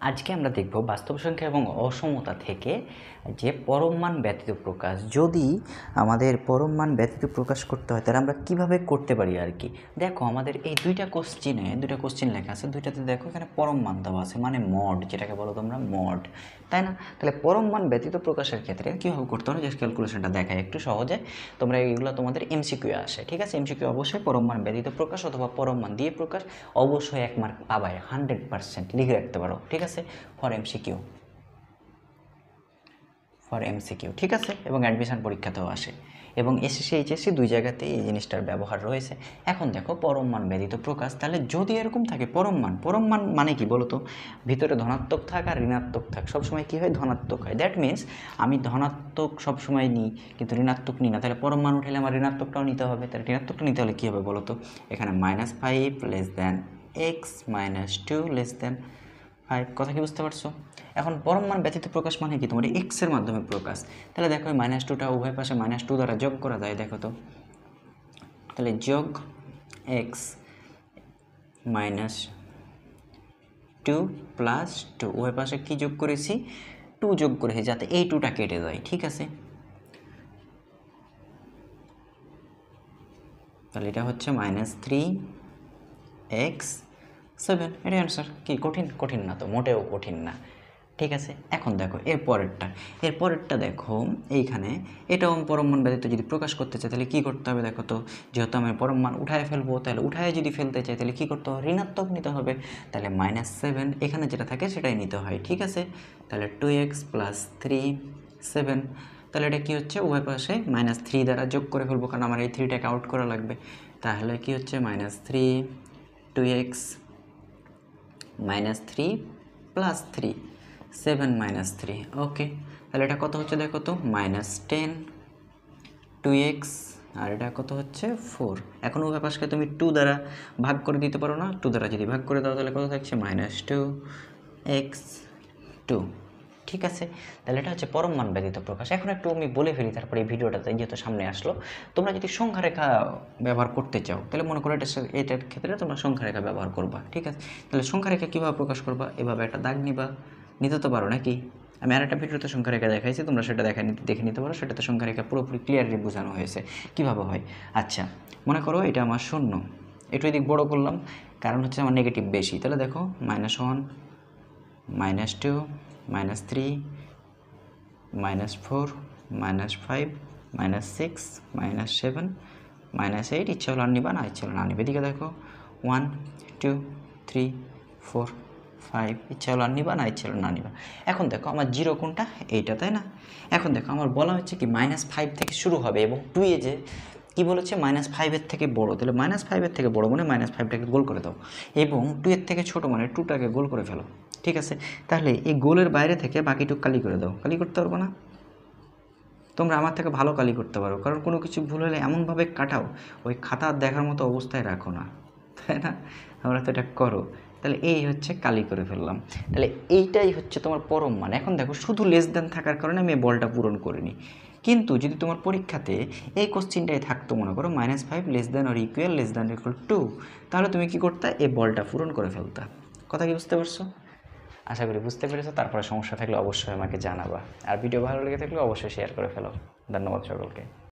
আজকে আমরা দেখব বাস্তব সংখ্যা এবং অসমতা থেকে যে পরম মান ব্যতীত প্রকাশ। যদি আমাদের পরম মান ব্যতীত প্রকাশ করতে হয় তাহলে আমরা কিভাবে করতে পারি আর কি। দেখো আমাদের এই দুইটা কোশ্চিন লেখা আছে, দুইটাতে দেখো এখানে পরম মান দেওয়া আছে, মানে মড, যেটাকে বলো তোমরা মড, তাই না? তাহলে পরম মান ব্যতীত প্রকাশের ক্ষেত্রে কীভাবে করতে হবে, জাস্ট ক্যালকুলেশনটা দেখায় একটু সহজে। তোমরা এইগুলো তোমাদের এমসিকিউ আসে, ঠিক আছে? এমসিকিউ অবশ্যই পরম মান ব্যতীত প্রকাশ অথবা পরম মান দিয়ে প্রকাশ, অবশ্যই 1 মার্ক পাবাই, 100% লিখে রাখতে পারো, ঠিক আছে? ফর এমসিকিউ, ঠিক আছে? এবং অ্যাডমিশন পরীক্ষাতেও আসে, এবং এসএসসি এইচএসসি দুই জায়গাতেই এই জিনিসটার ব্যবহার রয়েছে। এখন দেখো পরম মান ব্যতীত প্রকাশ, তাহলে যদি এরকম থাকে পরম মান মানে কি বলো তো? ভিতরে ধনাত্মক থাক আর ঋণাত্মক থাক, সবসময় কী হয়? ধনাত্মক হয়। দ্যাট মিনস আমি ধনাত্মক সবসময় নিই কিন্তু ঋণাত্মক নিই না, তাহলে পরম মান উঠালে আমার ঋণাত্মকটাও নিতে হবে। তাহলে ঋণাত্মকটা নিতে হলে কী হবে বলো তো? এখানে -5 less than x -2 less than 5। কথা কি বুঝতে পারছো? এখন পরম মান ব্যতীত প্রকাশ মানে কি? তোমার এক্সের মাধ্যমে প্রকাশ। তাহলে দেখো এই -2টা উভয় পাশে -2 দ্বারা যোগ করা যায়, দেখো তো। তাহলে যোগ এক্স -2 প্লাস 2, উভয় পাশে কী যোগ করেছি? 2 যোগ করেছি, যাতে এই 2টা কেটে যায়, ঠিক আছে? তাহলে এটা হচ্ছে -3x7, এটাই অ্যান্সার। কি কঠিন না তো, মোটেও কঠিন না, ঠিক আছে? এখন দেখো এর পরেরটা দেখো, এইখানে এটাও পরম মান ব্যতীত যদি প্রকাশ করতে চাই তাহলে কী করতে হবে দেখো তো? যেহেতু আমি পরম মান উঠায় ফেলবো, তাহলে উঠায় যদি ফেলতে চাই তাহলে কী করতে হবে? ঋণাত্মক নিতে হবে। তাহলে -7 এখানে যেটা থাকে সেটাই নিতে হয়, ঠিক আছে? তাহলে 2x + 3 7, তাহলে এটা কী হচ্ছে? উভয় পাশে -3 দ্বারা যোগ করে ফেলবো, কারণ আমার এই 3টাকে আউট করা লাগবে। তাহলে কী হচ্ছে? -3 2x -3 + 3 7 - 3, ওকে। তাহলে এটা কত হচ্ছে দেখো তো? -10 2x, আর এটা কত হচ্ছে? 4। এখন উভয় পাশকে তুমি 2 দ্বারা ভাগ করে দিতে পারো না? 2 দ্বারা যদি ভাগ করে দাও তাহলে কত থাকছে? -2x2, ঠিক আছে? তাহলে এটা হচ্ছে পরম মান ব্যতীত প্রকাশ। এখন একটু আমি বলে ফেলি, তারপরে এই ভিডিওটাতে যেহেতু সামনে আসলো, তোমরা যদি সংখ্যা রেখা ব্যবহার করতে চাও তাহলে মনে করো এটার ক্ষেত্রে তোমরা সংখ্যা রেখা ব্যবহার করবা, ঠিক আছে? তাহলে সংখ্যা রেখা কীভাবে প্রকাশ করবা? এভাবে একটা দাগ নিবা, নিতে তো পারো নাকি? আমি আরেকটা ভিডিওতে সংখ্যা রেখা দেখাইছি, তোমরা সেটা দেখে নিতে পারো, সেটাতে সংখ্যা রেখা পুরোপুরি ক্লিয়ারলি বোঝানো হয়েছে কীভাবে হয়। আচ্ছা, মনে করো এটা আমার 0, একটু এদিক বড় করলাম কারণ হচ্ছে আমার নেগেটিভ বেশি। তাহলে দেখো -1 -2 -3 -4 -5 -6 -7 -8, ইচ্ছা হলো আর নিবা, না ইচ্ছা হলো না নিবে। এদিকে দেখো 1 2 3 4 5, ইচ্ছা হলো আর নিবা, না ইচ্ছা হলো না নিবা। এখন দেখো আমার 0 কোনটা? এইটা, তাই না? এখন দেখো আমার বলা হচ্ছে কি -5 থেকে শুরু হবে, এবং 2 এ যে কী বলেছে? -5-এর থেকে বড়, তাহলে -5-এর থেকে বড় মানে -5টাকে গোল করে দাও, এবং 2 এর থেকে ছোটো মানে 2টাকে গোল করে ফেলো, ঠিক আছে? তাহলে এই গোলের বাইরে থেকে বাকিটুকু কালি করে দাও। কালি করতে পারবো না? তোমরা আমার থেকে ভালো কালি করতে পারো, কারণ কোনো কিছু ভুল হলে এমনভাবে কাটাও, ওই খাতা দেখার মতো অবস্থায় রাখো না, তাই না? আমরা তো এটা করো। তাহলে এই হচ্ছে কালি করে ফেললাম। তাহলে এইটাই হচ্ছে তোমার পরম মান। এখন দেখো শুধু লেস দ্যান থাকার কারণে আমি এই বলটা পূরণ করিনি, কিন্তু যদি তোমার পরীক্ষাতে এই কোশ্চিনটাই থাকতো, মনে করো -5 less than or equal less than equal 2, তাহলে তুমি কী করতে? এই বলটা পূরণ করে ফেলতা। কথা কি বুঝতে পারছো? আশা করি বুঝতে পেরেছো। তারপরে সমস্যা থাকলে অবশ্যই আমাকে জানাবা, আর ভিডিও ভালো লেগে থাকলে অবশ্যই শেয়ার করে ফেলো। ধন্যবাদ সকলকে।